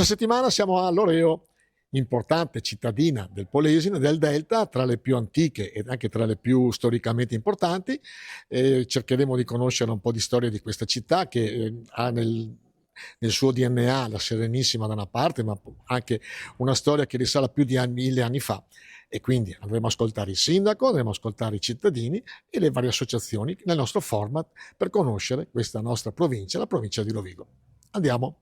Questa settimana siamo a Loreo, importante cittadina del Polesine, del Delta, tra le più antiche e anche tra le più storicamente importanti. Cercheremo di conoscere un po' di storia di questa città che ha nel suo DNA la Serenissima da una parte, ma anche una storia che risale a più di 1000 anni fa. E quindi andremo a ascoltare il sindaco, andremo a ascoltare i cittadini e le varie associazioni nel nostro format per conoscere questa nostra provincia, la provincia di Rovigo. Andiamo.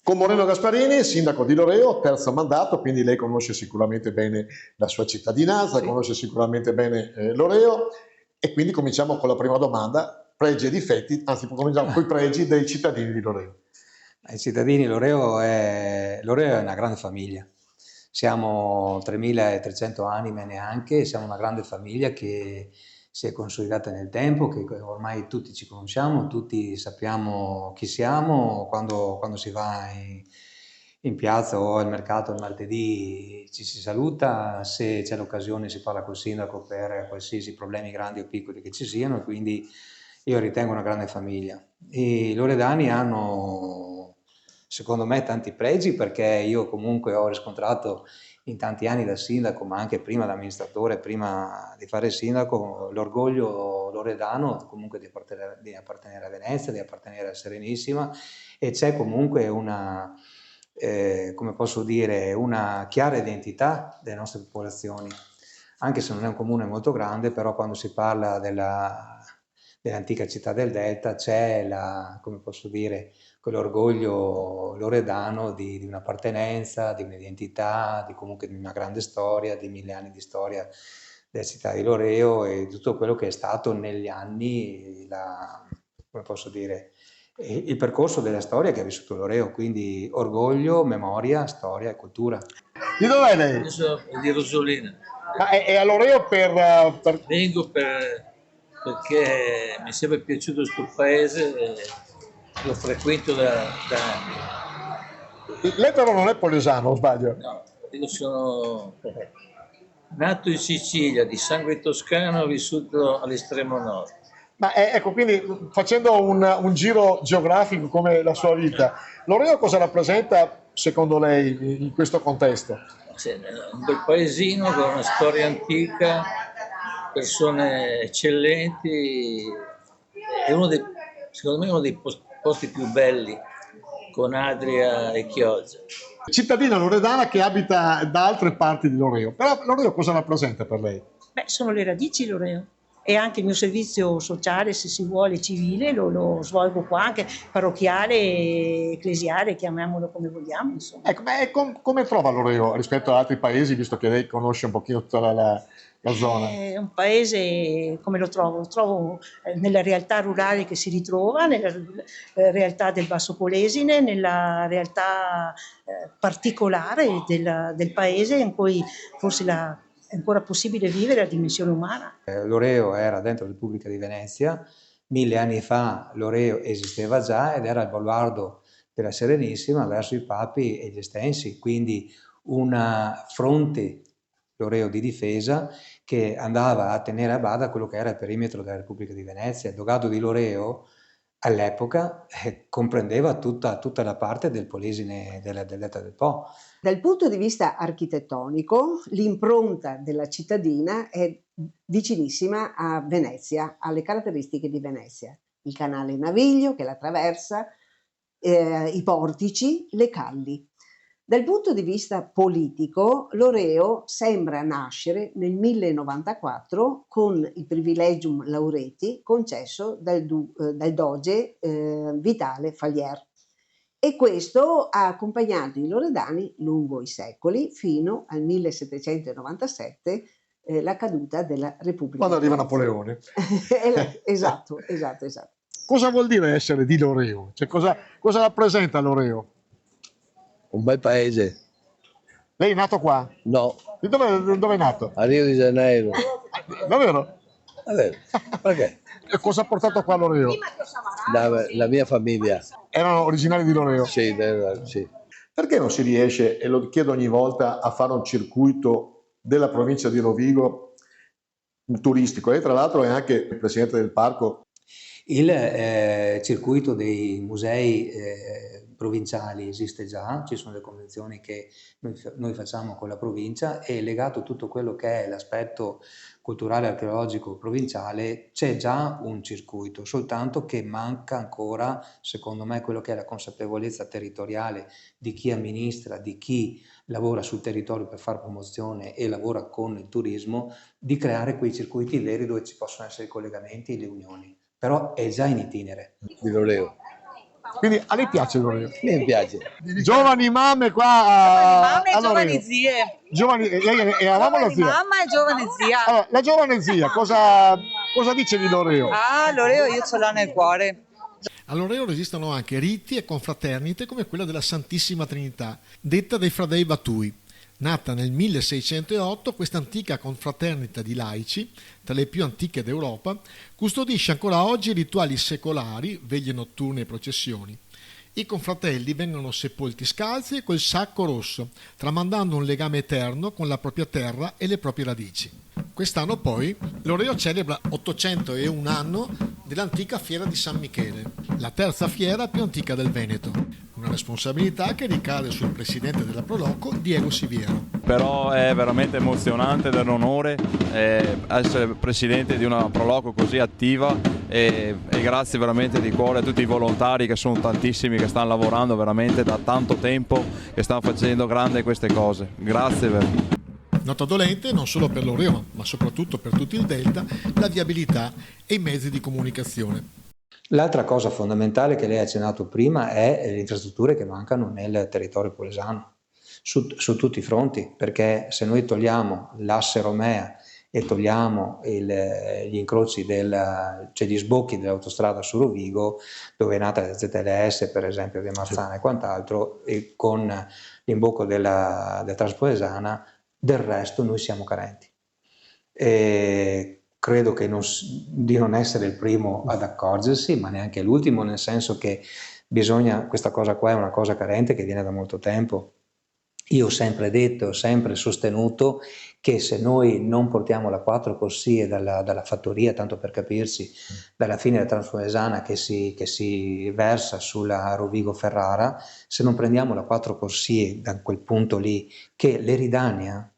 Con Moreno Gasparini, sindaco di Loreo, terzo mandato, quindi lei conosce sicuramente bene la sua cittadinanza, sì, conosce sicuramente bene Loreo, e quindi cominciamo con la prima domanda, pregi e difetti, anzi cominciamo con i pregi dei cittadini di Loreo. I cittadini di Loreo è una grande famiglia, siamo 3300 anime neanche, siamo una grande famiglia che si è consolidata nel tempo, che ormai tutti ci conosciamo, tutti sappiamo chi siamo, quando si va in piazza o al mercato il martedì ci si saluta, se c'è l'occasione si parla col sindaco per qualsiasi problemi grandi o piccoli che ci siano, quindi io ritengo una grande famiglia. I loredani hanno, secondo me, tanti pregi, perché io comunque ho riscontrato in tanti anni da sindaco, ma anche prima da amministratore, prima di fare il sindaco, l'orgoglio loredano comunque di appartenere a Venezia, di appartenere a Serenissima, e c'è comunque una, come posso dire, una chiara identità delle nostre popolazioni, anche se non è un comune molto grande, però quando si parla dell'antica città del Delta c'è come posso dire, quell'orgoglio loredano di un'appartenenza, di un'identità, comunque di una grande storia, di 1000 anni di storia della città di Loreo e di tutto quello che è stato negli anni, come posso dire, il percorso della storia che ha vissuto Loreo, quindi orgoglio, memoria, storia e cultura. Di dov'è lei? Io sono di Rosolina. Ma è a Loreo per... Vengo perché mi è sempre piaciuto questo paese e lo frequento da anni. Lei però non è polesano, o sbaglio? No, io sono nato in Sicilia, di sangue toscano, vissuto all'estremo nord. Ma ecco, quindi facendo un giro geografico come la sua vita, Loreo cosa rappresenta secondo lei in questo contesto? Un bel paesino con una storia antica, persone eccellenti, è secondo me uno dei posti più belli con Adria e Chioggia. Cittadina loredana che abita da altre parti di Loreo, però Loreo cosa rappresenta per lei? Beh, sono le radici Loreo e anche il mio servizio sociale, se si vuole, civile, lo svolgo qua, anche parrocchiale, ecclesiale, chiamiamolo come vogliamo, insomma. Ecco, come trova Loreo rispetto ad altri paesi, visto che lei conosce un pochino tutta la zona? È un paese, come lo trovo? Lo trovo nella realtà rurale che si ritrova, nella realtà del Basso Polesine, nella realtà particolare del paese in cui forse è ancora possibile vivere la dimensione umana. Loreo era dentro la Repubblica di Venezia, 1000 anni fa Loreo esisteva già ed era il baluardo della Serenissima verso i papi e gli estensi, quindi una fronte Loreo di difesa che andava a tenere a bada quello che era il perimetro della Repubblica di Venezia. Il dogado di Loreo all'epoca comprendeva tutta la parte del Polesine del Delta del Po. Dal punto di vista architettonico, l'impronta della cittadina è vicinissima a Venezia, alle caratteristiche di Venezia. Il canale Naviglio che la attraversa, i portici, le calli. Dal punto di vista politico, Loreo sembra nascere nel 1094 con il privilegium laureti concesso dal doge Vitale Falier. E questo ha accompagnato i loredani lungo i secoli fino al 1797, la caduta della Repubblica. Quando arriva Napoleone. Esatto. Cosa vuol dire essere di Loreo? Cioè, cosa rappresenta Loreo? Un bel paese. Lei è nato qua? No. Di dove è nato? A Rio de Janeiro. Davvero? Perché? E cosa ha portato qua a Loreo? La mia famiglia. Erano originari di Loreo? Sì, sì. Perché non si riesce, e lo chiedo ogni volta, a fare un circuito della provincia di Rovigo turistico? E tra l'altro è anche il presidente del parco. Il circuito dei musei provinciali esiste già, ci sono le convenzioni che noi facciamo con la provincia e legato a tutto quello che è l'aspetto culturale e archeologico provinciale c'è già un circuito, soltanto che manca ancora, secondo me, quello che è la consapevolezza territoriale di chi amministra, di chi lavora sul territorio per fare promozione e lavora con il turismo, di creare quei circuiti veri dove ci possono essere i collegamenti e le unioni. Però è già in itinere. Di Loreo. Quindi a lei piace Loreo? Mi piace. Giovani mamme qua Giovani mamme a e giovani Loreo. zie. Eravamo la Giovani zia. mamma e giovane zia. Allora, la giovane zia, cosa dice di Loreo? Ah, Loreo io ce l'ho nel cuore. A Loreo esistono anche riti e confraternite come quella della Santissima Trinità, detta dei Fradei Batui. Nata nel 1608, questa antica confraternita di laici, tra le più antiche d'Europa, custodisce ancora oggi rituali secolari, veglie notturne e processioni. I confratelli vengono sepolti scalzi e col sacco rosso, tramandando un legame eterno con la propria terra e le proprie radici. Quest'anno poi Loreo celebra 801 anno dell'antica fiera di San Michele, la terza fiera più antica del Veneto, una responsabilità che ricade sul presidente della Proloco, Diego Siviero. Però è veramente emozionante ed è un onore essere presidente di una Proloco così attiva e grazie veramente di cuore a tutti i volontari che sono tantissimi, che stanno lavorando veramente da tanto tempo, che stanno facendo grande queste cose. Grazie. Nota dolente non solo per Loreo, ma soprattutto per tutto il Delta, la viabilità e i mezzi di comunicazione. L'altra cosa fondamentale che lei ha accennato prima è le infrastrutture che mancano nel territorio polesano, su tutti i fronti, perché se noi togliamo l'asse Romea e togliamo gli incroci, cioè gli sbocchi dell'autostrada su Rovigo, dove è nata la ZLS, per esempio, via Marzana e quant'altro, e con l'imbocco della Transpolesana, del resto noi siamo carenti. E credo che di non essere il primo ad accorgersi, ma neanche l'ultimo, nel senso che questa cosa qua è una cosa carente che viene da molto tempo. Io ho sempre detto, ho sempre sostenuto che se noi non portiamo la 4 corsie dalla fattoria, tanto per capirsi, dalla fine della Transpolesana che si versa sulla Rovigo-Ferrara, se non prendiamo la 4 corsie da quel punto lì, che l'Eridania,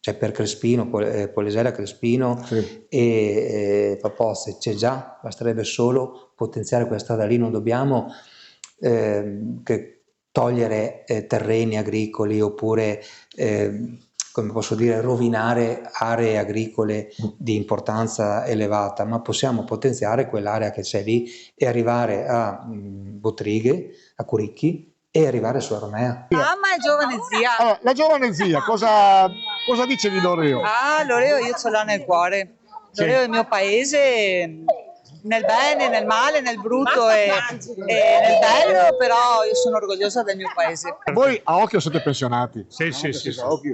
cioè per Crespino, Polesella Crespino sì, e Paposse c'è già, basterebbe solo potenziare quella strada lì, non dobbiamo togliere terreni agricoli oppure come posso dire, rovinare aree agricole di importanza elevata, ma possiamo potenziare quell'area che c'è lì e arrivare a Bottrighe, a Curicchi e arrivare sulla Romea. Mamma e giovane zia. Allora, la giovane zia, cosa dice di Loreo? Ah, Loreo io ce l'ho nel cuore. Loreo è il mio paese, nel bene, nel male, nel brutto e nel bello, però io sono orgogliosa del mio paese. Voi a occhio siete pensionati? Sì.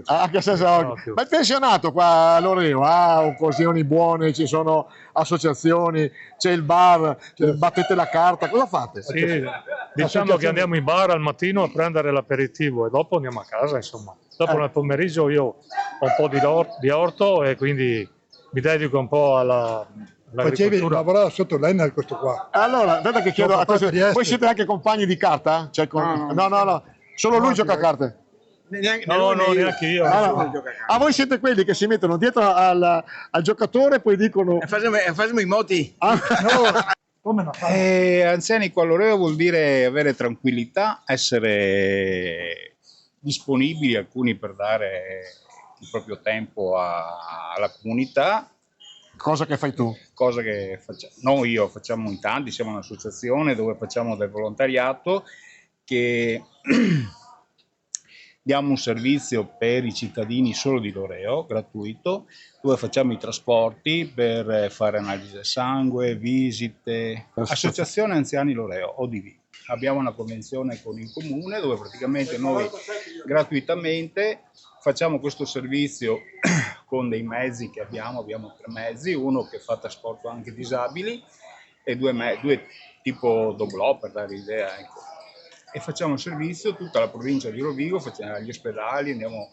Anche senza occhio. Ma il pensionato qua a Loreo ha occasioni buone, ci sono associazioni, c'è il bar, battete la carta, cosa fate? Sì, diciamo che andiamo in bar al mattino a prendere l'aperitivo e dopo andiamo a casa, insomma. Dopo nel pomeriggio io ho un po' di orto e quindi mi dedico un po' Facevi lavorare sotto l'Enel questo qua. Allora, aspetta che chiedo a questo. Voi siete anche compagni di carta? Cioè, no. Solo lui gioca a carte? No, neanche io. Voi siete quelli che si mettono dietro al giocatore e poi dicono... Facciamo i moti. Come no? Anziani qua a Loreo vuol dire avere tranquillità, essere disponibili alcuni per dare il proprio tempo alla comunità. Cosa che fai tu? Cosa che facciamo in tanti, siamo un'associazione dove facciamo del volontariato che diamo un servizio per i cittadini solo di Loreo, gratuito, dove facciamo i trasporti per fare analisi del sangue, visite. Associazione Anziani Loreo, ODV. Abbiamo una convenzione con il comune dove praticamente noi gratuitamente facciamo questo servizio con dei mezzi che abbiamo 3 mezzi, uno che fa trasporto anche disabili e due tipo doblò per dare l'idea, ecco. E facciamo servizio tutta la provincia di Rovigo, facciamo gli ospedali, andiamo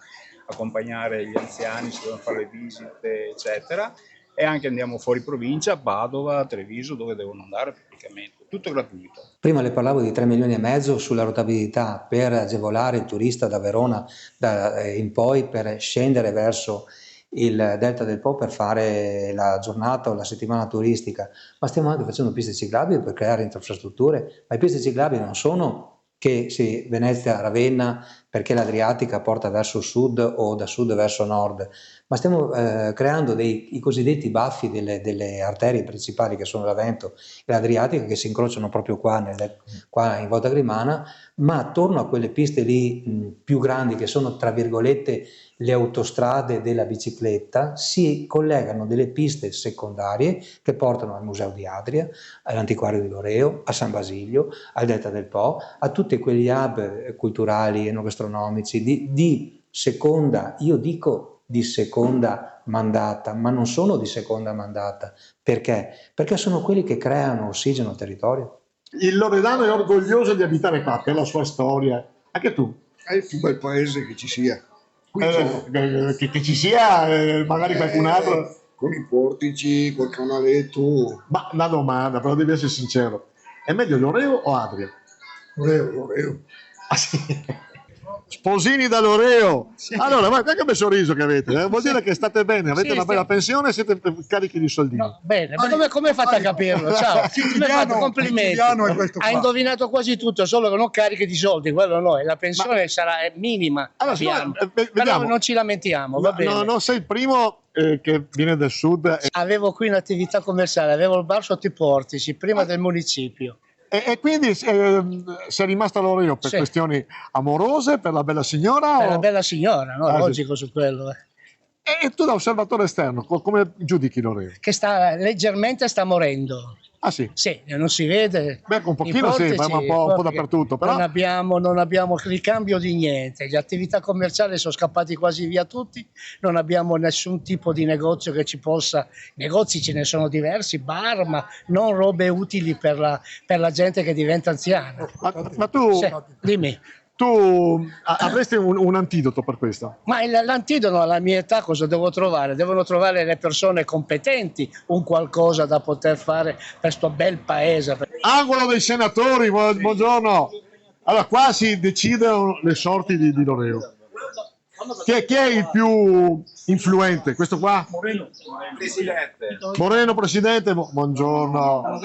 a accompagnare gli anziani, si devono fare le visite, eccetera. e anche andiamo fuori provincia, Padova, Treviso, dove devono andare praticamente, tutto gratuito. Prima le parlavo di 3 milioni e mezzo sulla rotabilità per agevolare il turista da Verona in poi per scendere verso il Delta del Po per fare la giornata o la settimana turistica, ma stiamo anche facendo piste ciclabili per creare infrastrutture, ma le piste ciclabili non sono che Venezia-Ravenna perché l'Adriatica porta verso sud o da sud verso nord, ma stiamo creando i cosiddetti baffi delle arterie principali che sono l'Avento e l'Adriatica che si incrociano proprio qua in Volta Grimana, ma attorno a quelle piste lì più grandi che sono tra virgolette le autostrade della bicicletta si collegano delle piste secondarie che portano al Museo di Adria, all'Antiquario di Loreo, a San Basilio, al Delta del Po, a tutti quegli hub culturali, enogastronomici di seconda, io dico di seconda mandata, ma non sono di seconda mandata. Perché? Perché sono quelli che creano ossigeno al territorio. Il loredano è orgoglioso di abitare qua, per la sua storia. Anche tu? È il più bel paese che ci sia. Che ci sia magari qualcun altro. Con i portici, col canaletto. Ma una domanda, però devi essere sincero. È meglio Loreo o Adria? Loreo. Ah, sì. Sposini da Loreo. Allora, ma che bel sorriso che avete, vuol dire che state bene, avete una bella pensione e siete carichi di soldini. No, bene, ma come hai fatto a capirlo? Ciao, complimenti. Hai indovinato quasi tutto, solo che non carichi di soldi, quello no, e la pensione sarà minima. Allora, però non ci lamentiamo, va bene. No, non sei il primo che viene del sud. Avevo qui un'attività commerciale, avevo il bar sotto i portici, prima del municipio. E quindi sei rimasta a Loreo per questioni amorose, per la bella signora? Per la bella signora, no? Logico su quello. E tu da osservatore esterno, come giudichi Loreo? Che leggermente sta morendo. Ah sì? Sì, non si vede. Beh, un pochino sì, ma un po' dappertutto. Però... Non abbiamo ricambio di niente, le attività commerciali sono scappati quasi via tutti, non abbiamo nessun tipo di negozio che ci possa... Negozi ce ne sono diversi, bar, ma non robe utili per la gente che diventa anziana. Ma tu... Sì, dimmi. Tu avresti un antidoto per questo? Ma l'antidoto alla mia età cosa devo trovare? Devono trovare le persone competenti, un qualcosa da poter fare per sto bel paese. Angolo dei senatori, buongiorno. Allora, qua si decidono le sorti di Loreo. Chi è il più influente? Questo qua? Moreno, presidente. Moreno, presidente, buongiorno.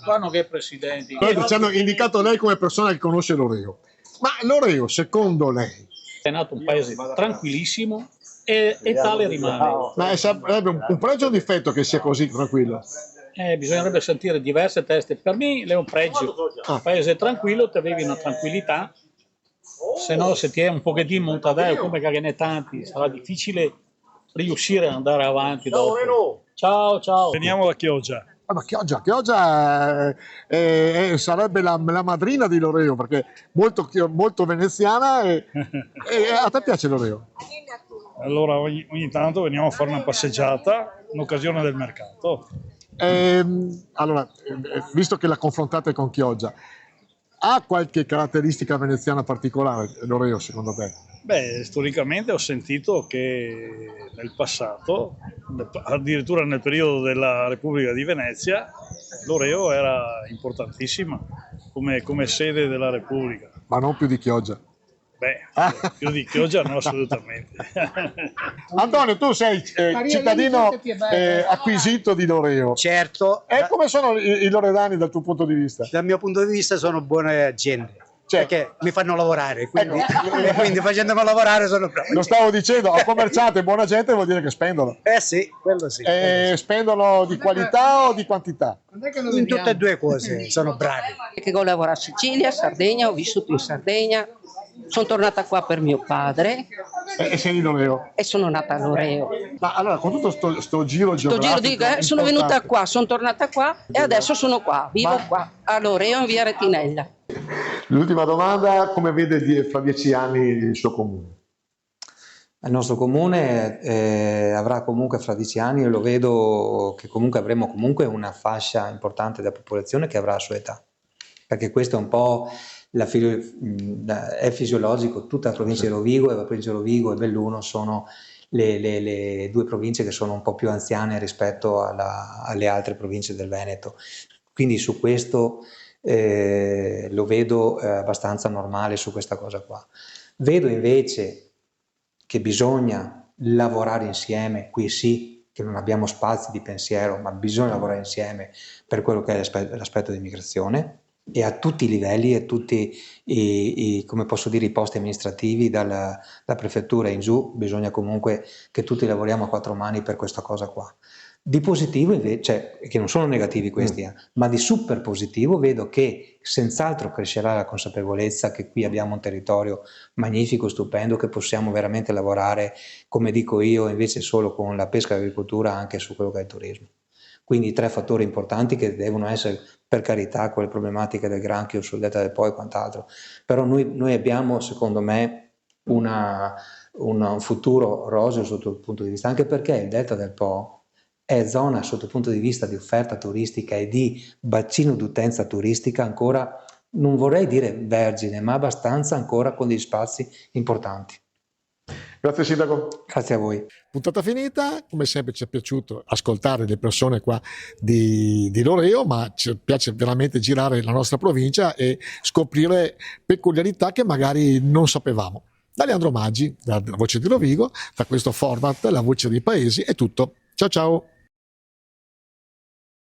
Qua non è presidente. Ci hanno indicato lei come persona che conosce Loreo. Ma Loreo, secondo lei? È nato un paese tranquillissimo e tale rimane. Ma sarebbe un pregio o un difetto che sia così tranquillo? Bisognerebbe sentire diverse teste. Per me è un pregio. Un paese tranquillo, te avevi una tranquillità, se no se ti è un pochettino montadeo come che ne tanti, sarà difficile riuscire ad andare avanti dopo. Ciao, ciao. Veniamo da Chioggia. Ma Chioggia sarebbe la madrina di Loreo, perché molto veneziana e a te piace Loreo? Allora ogni tanto veniamo a fare una passeggiata in occasione del mercato. Allora, visto che la confrontate con Chioggia, ha qualche caratteristica veneziana particolare Loreo secondo te? Beh, storicamente ho sentito che nel passato, addirittura nel periodo della Repubblica di Venezia, Loreo era importantissima come sede della Repubblica. Ma non più di Chioggia? Beh, più di Chioggia no, assolutamente. Antonio, tu sei cittadino acquisito di Loreo. Certo. E come sono i loredani dal tuo punto di vista? Dal mio punto di vista sono buone gente. Perché mi fanno lavorare, quindi, quindi facendomi lavorare sono bravo. Lo stavo dicendo, ho commerciato e buona gente vuol dire che spendono. Sì, quello sì. Spendono di qualità o di quantità? In tutte e due cose sono bravi. Che lavoro a Sicilia, Sardegna, ho vissuto in Sardegna, sono tornata qua per mio padre. E sei di Loreo? E sono nata a Loreo. Ma allora, con tutto sto giro geografico... sono venuta qua, sono tornata qua e adesso sono qua, vivo qua, a Loreo in via Retinella. L'ultima domanda, come vede fra 10 anni il suo comune? Il nostro comune avrà comunque fra 10 anni, io lo vedo che comunque avremo comunque una fascia importante della popolazione che avrà la sua età, perché questo è un po' è fisiologico, tutta la provincia di Rovigo e la provincia di Rovigo e Belluno sono le due province che sono un po' più anziane rispetto alle altre province del Veneto. Quindi su questo lo vedo abbastanza normale su questa cosa qua. Vedo invece che bisogna lavorare insieme, qui sì, che non abbiamo spazi di pensiero, ma bisogna lavorare insieme per quello che è l'aspetto di immigrazione, e a tutti i livelli e tutti come posso dire, i posti amministrativi, dalla prefettura in giù, bisogna comunque che tutti lavoriamo a quattro mani per questa cosa qua. Di positivo invece, cioè, che non sono negativi questi, ma di super positivo vedo che senz'altro crescerà la consapevolezza che qui abbiamo un territorio magnifico, stupendo, che possiamo veramente lavorare, come dico io, invece solo con la pesca e l'agricoltura, anche su quello che è il turismo. Quindi 3 fattori importanti che devono essere, per carità, con le problematiche del granchio sul delta del Po e quant'altro, però noi abbiamo, secondo me, un futuro roseo sotto il punto di vista, anche perché il delta del Po è zona sotto il punto di vista di offerta turistica e di bacino d'utenza turistica ancora, non vorrei dire vergine, ma abbastanza ancora con degli spazi importanti. Grazie Sindaco. Grazie a voi. Puntata finita, come sempre ci è piaciuto ascoltare le persone qua di Loreo, ma ci piace veramente girare la nostra provincia e scoprire peculiarità che magari non sapevamo. Da Leandro Maggi, da Voce di Rovigo, da questo format La Voce dei Paesi, è tutto. Ciao ciao!